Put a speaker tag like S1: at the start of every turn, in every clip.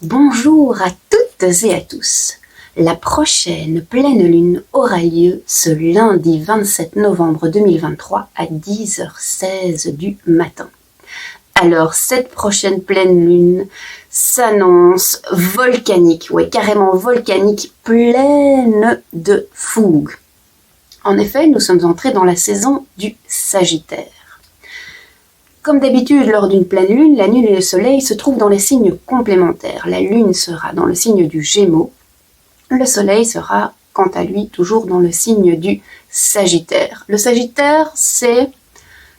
S1: Bonjour à toutes et à tous. La prochaine pleine lune aura lieu ce lundi 27 novembre 2023 à 10h16 du matin. Alors cette prochaine pleine lune s'annonce volcanique, ouais, carrément volcanique, pleine de fougue. En effet, nous sommes entrés dans la saison du Sagittaire. Comme d'habitude, lors d'une pleine lune, la lune et le soleil se trouvent dans les signes complémentaires. La lune sera dans le signe du Gémeaux, le soleil sera, quant à lui, toujours dans le signe du Sagittaire. Le Sagittaire, c'est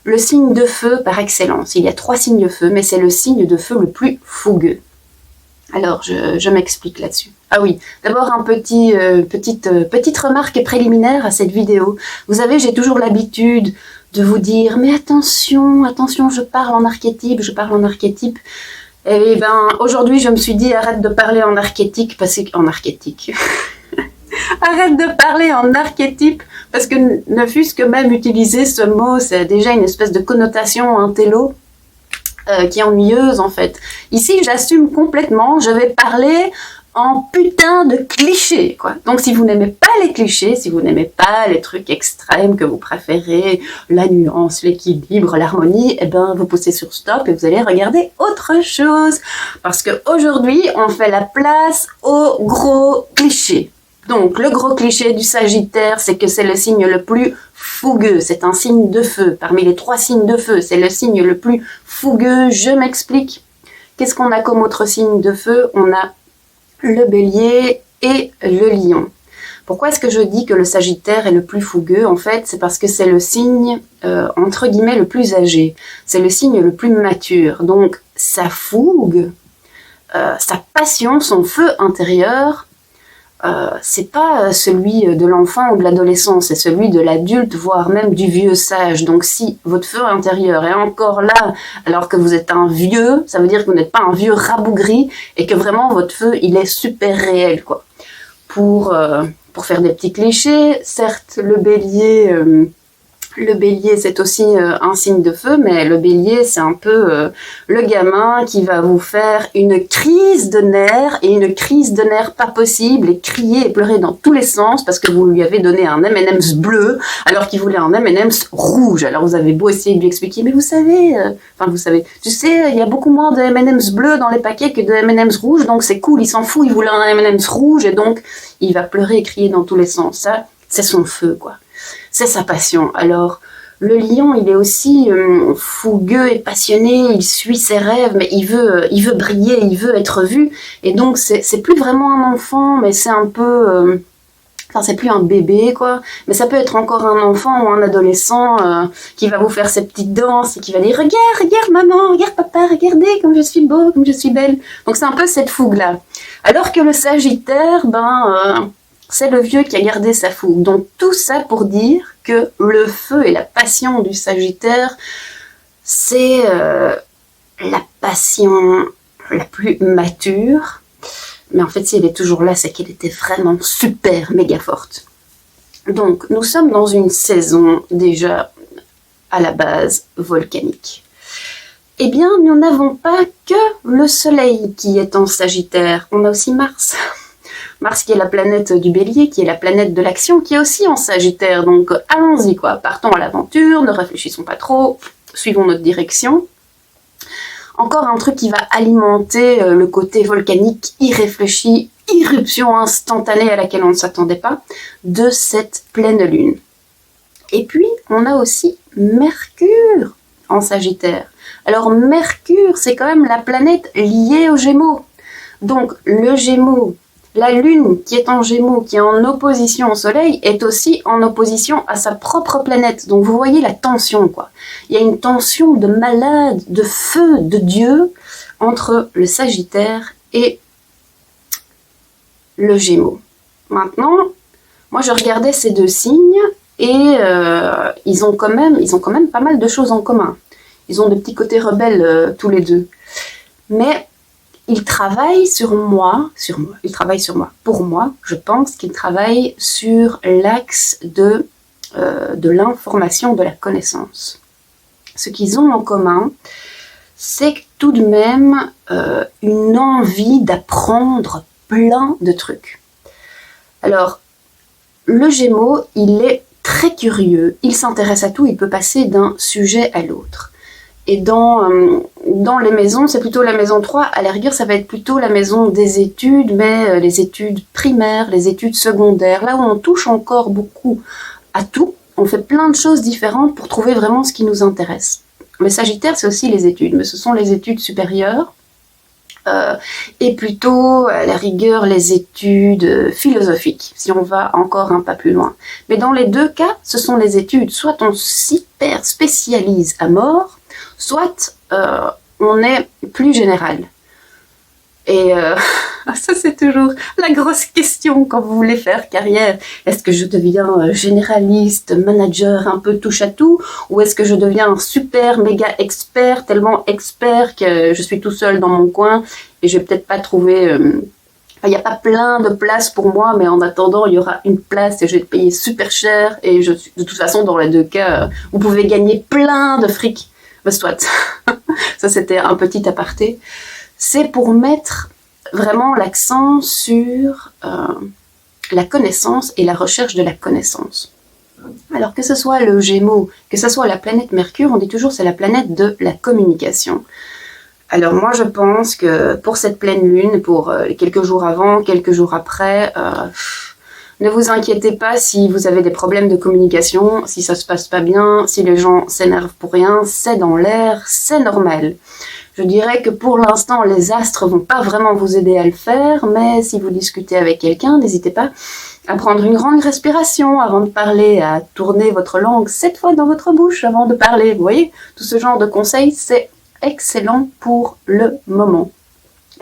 S1: le signe de feu par excellence. Il y a 3 signes de feu, mais c'est le signe de feu le plus fougueux. Alors, je m'explique là-dessus. Ah oui, d'abord petite remarque préliminaire à cette vidéo. Vous savez, j'ai toujours l'habitude de vous dire, mais attention, je parle en archétype. Et ben, aujourd'hui, je me suis dit, arrête de parler en archétype, arrête de parler en archétype, parce que ne fût-ce que même utiliser ce mot, c'est déjà une espèce de connotation intello qui est ennuyeuse en fait. Ici, j'assume complètement, je vais parler en putain de clichés, quoi. Donc si vous n'aimez pas les clichés, si vous n'aimez pas les trucs extrêmes que vous préférez, la nuance, l'équilibre, l'harmonie, eh ben vous poussez sur stop et vous allez regarder autre chose. Parce que aujourd'hui, on fait la place aux gros clichés. Donc le gros cliché du Sagittaire, c'est que c'est le signe le plus fougueux, c'est un signe de feu. Parmi les 3 signes de feu, c'est le signe le plus fougueux. Je m'explique. Qu'est-ce qu'on a comme autre signe de feu? On a le Bélier et le Lion. Pourquoi est-ce que je dis que le Sagittaire est le plus fougueux? En fait, c'est parce que c'est le signe, entre guillemets, le plus âgé. C'est le signe le plus mature. Donc, sa fougue, sa passion, son feu intérieur, c'est pas celui de l'enfant ou de l'adolescent, c'est celui de l'adulte, voire même du vieux sage. Donc si votre feu intérieur est encore là alors que vous êtes un vieux, ça veut dire que vous n'êtes pas un vieux rabougri et que vraiment votre feu il est super réel, quoi. Pour faire des petits clichés, certes le bélier, c'est aussi un signe de feu, mais le bélier, c'est un peu le gamin qui va vous faire une crise de nerfs, et une crise de nerfs pas possible, et crier et pleurer dans tous les sens parce que vous lui avez donné un M&M's bleu alors qu'il voulait un M&M's rouge. Alors vous avez beau essayer de lui expliquer, mais vous savez, tu sais, il y a beaucoup moins de M&M's bleus dans les paquets que de M&M's rouges, donc c'est cool, il s'en fout, il voulait un M&M's rouge, et donc il va pleurer et crier dans tous les sens. Ça, c'est son feu, quoi. C'est sa passion. Alors, le lion, il est aussi fougueux et passionné, il suit ses rêves, mais il veut briller, il veut être vu. Et donc, c'est plus vraiment un enfant, mais c'est un peu... c'est plus un bébé, quoi. Mais ça peut être encore un enfant ou un adolescent qui va vous faire ses petites danses et qui va dire « Regarde maman, regarde papa, regardez comme je suis beau, comme je suis belle. » Donc, c'est un peu cette fougue-là. Alors que le Sagittaire, c'est le vieux qui a gardé sa fougue. Donc tout ça pour dire que le feu et la passion du Sagittaire, c'est la passion la plus mature. Mais en fait, si elle est toujours là, c'est qu'elle était vraiment super méga forte. Donc nous sommes dans une saison déjà à la base volcanique. Eh bien, nous n'avons pas que le Soleil qui est en Sagittaire. On a aussi Mars. Mars qui est la planète du Bélier, qui est la planète de l'action, qui est aussi en Sagittaire. Donc allons-y, quoi. Partons à l'aventure, ne réfléchissons pas trop, suivons notre direction. Encore un truc qui va alimenter le côté volcanique, irréfléchi, irruption instantanée à laquelle on ne s'attendait pas, de cette pleine lune. Et puis, on a aussi Mercure en Sagittaire. Alors Mercure, c'est quand même la planète liée aux Gémeaux. Donc le Gémeaux, la Lune qui est en Gémeaux, qui est en opposition au Soleil, est aussi en opposition à sa propre planète. Donc vous voyez la tension, quoi. Il y a une tension de malade, de feu, de Dieu, entre le Sagittaire et le Gémeaux. Maintenant, moi je regardais ces 2 signes, et ils ont quand même pas mal de choses en commun. Ils ont des petits côtés rebelles tous les deux. Mais ils travaillent sur moi. Pour moi, je pense qu'ils travaillent sur l'axe de l'information, de la connaissance. Ce qu'ils ont en commun, c'est tout de même une envie d'apprendre plein de trucs. Alors, le Gémeaux, il est très curieux, il s'intéresse à tout, il peut passer d'un sujet à l'autre. Et dans les maisons, c'est plutôt la maison 3, à la rigueur, ça va être plutôt la maison des études, mais les études primaires, les études secondaires, là où on touche encore beaucoup à tout, on fait plein de choses différentes pour trouver vraiment ce qui nous intéresse. Le Sagittaire, c'est aussi les études, mais ce sont les études supérieures, et plutôt, à la rigueur, les études philosophiques, si on va encore un pas plus loin. Mais dans les deux cas, ce sont les études, soit on s'hyper spécialise à mort, soit on est plus général. Et ça, c'est toujours la grosse question quand vous voulez faire carrière. Est-ce que je deviens généraliste, manager, un peu touche à tout, ou est-ce que je deviens un super méga expert, tellement expert que je suis tout seul dans mon coin et je vais peut-être pas trouver... Il n'y a pas plein de places pour moi, mais en attendant, il y aura une place et je vais te payer super cher. Et de toute façon, dans les deux cas, vous pouvez gagner plein de fric. Mais soit. Ça, c'était un petit aparté. C'est pour mettre vraiment l'accent sur la connaissance et la recherche de la connaissance. Alors que ce soit le Gémeaux, que ce soit la planète Mercure, on dit toujours que c'est la planète de la communication. Alors moi je pense que pour cette pleine lune, pour quelques jours avant, quelques jours après, ne vous inquiétez pas si vous avez des problèmes de communication, si ça se passe pas bien, si les gens s'énervent pour rien, c'est dans l'air, c'est normal. Je dirais que pour l'instant, les astres vont pas vraiment vous aider à le faire, mais si vous discutez avec quelqu'un, n'hésitez pas à prendre une grande respiration avant de parler, à tourner votre langue 7 fois dans votre bouche avant de parler. Vous voyez, tout ce genre de conseils, c'est excellent pour le moment.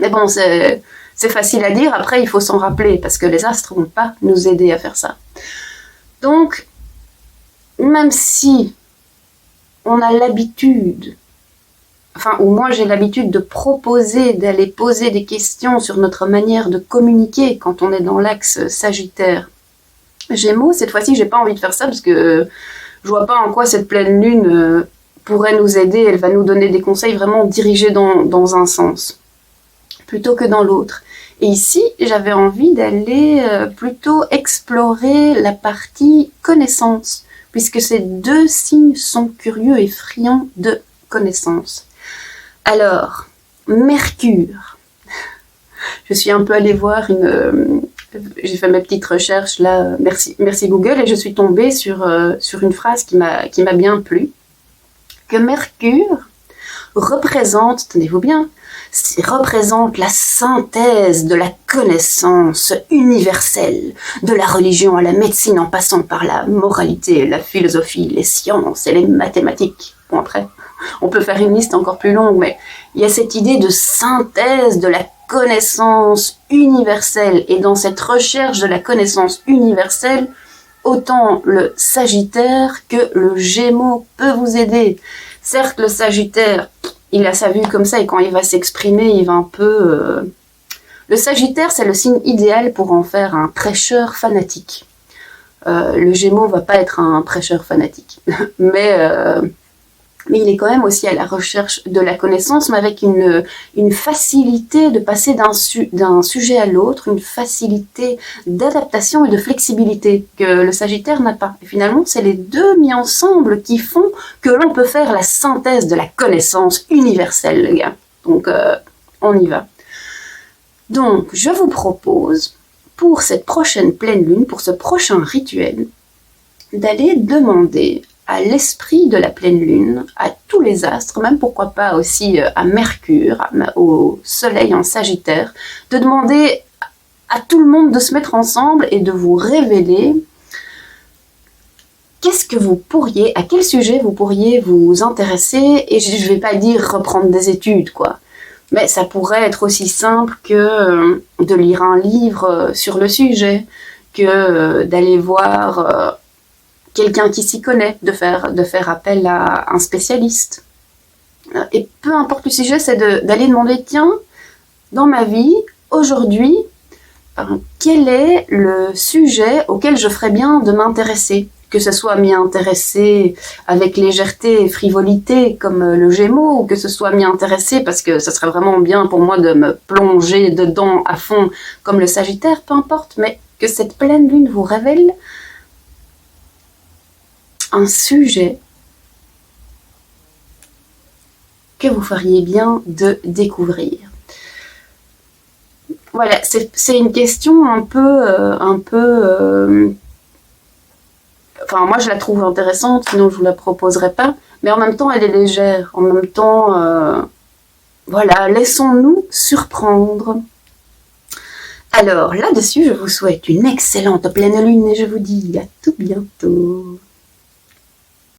S1: Mais bon, c'est facile à dire, après il faut s'en rappeler, parce que les astres vont pas nous aider à faire ça. Donc, même si on a l'habitude, ou moi j'ai l'habitude de proposer, d'aller poser des questions sur notre manière de communiquer quand on est dans l'axe Sagittaire. Gémeaux, cette fois-ci, j'ai pas envie de faire ça parce que je vois pas en quoi cette pleine lune pourrait nous aider. Elle va nous donner des conseils vraiment dirigés dans un sens, plutôt que dans l'autre. Et ici, j'avais envie d'aller plutôt explorer la partie connaissance, puisque ces deux signes sont curieux et friands de connaissance. Alors, Mercure. Je suis un peu allée voir j'ai fait mes petites recherches là, merci Google, et je suis tombée sur une phrase qui m'a bien plu. Que Mercure représente, tenez-vous bien, représente la synthèse de la connaissance universelle, de la religion à la médecine en passant par la moralité, la philosophie, les sciences et les mathématiques. Bon, après, on peut faire une liste encore plus longue, mais il y a cette idée de synthèse de la connaissance universelle. Et dans cette recherche de la connaissance universelle, autant le Sagittaire que le Gémeaux peut vous aider. Certes, le Sagittaire, il a sa vue comme ça, et quand il va s'exprimer, il va un peu... Le Sagittaire, c'est le signe idéal pour en faire un prêcheur fanatique. Le Gémeaux va pas être un prêcheur fanatique, mais il est quand même aussi à la recherche de la connaissance, mais avec une facilité de passer d'un sujet à l'autre, une facilité d'adaptation et de flexibilité que le Sagittaire n'a pas. Et finalement, c'est les deux mis ensemble qui font que l'on peut faire la synthèse de la connaissance universelle, les gars. Donc, on y va. Donc, je vous propose, pour cette prochaine pleine lune, pour ce prochain rituel, d'aller demander à l'esprit de la pleine lune, à tous les astres, même pourquoi pas aussi à Mercure, au soleil en Sagittaire, de demander à tout le monde de se mettre ensemble et de vous révéler à quel sujet vous pourriez vous intéresser. Et je vais pas dire reprendre des études, quoi. Mais ça pourrait être aussi simple que de lire un livre sur le sujet, que d'aller voir... quelqu'un qui s'y connaît, de faire appel à un spécialiste. Et peu importe le sujet, c'est d'aller demander, tiens, dans ma vie, aujourd'hui, quel est le sujet auquel je ferais bien de m'intéresser? que ce soit m'y intéresser avec légèreté et frivolité comme le Gémeaux, ou que ce soit m'y intéresser parce que ça serait vraiment bien pour moi de me plonger dedans à fond comme le Sagittaire, peu importe, mais que cette pleine lune vous révèle un sujet que vous feriez bien de découvrir. Voilà, c'est une question un peu enfin, moi, je la trouve intéressante, sinon je vous la proposerais pas. Mais en même temps, elle est légère. En même temps, voilà, laissons-nous surprendre. Alors, là-dessus, je vous souhaite une excellente pleine lune et je vous dis à tout bientôt.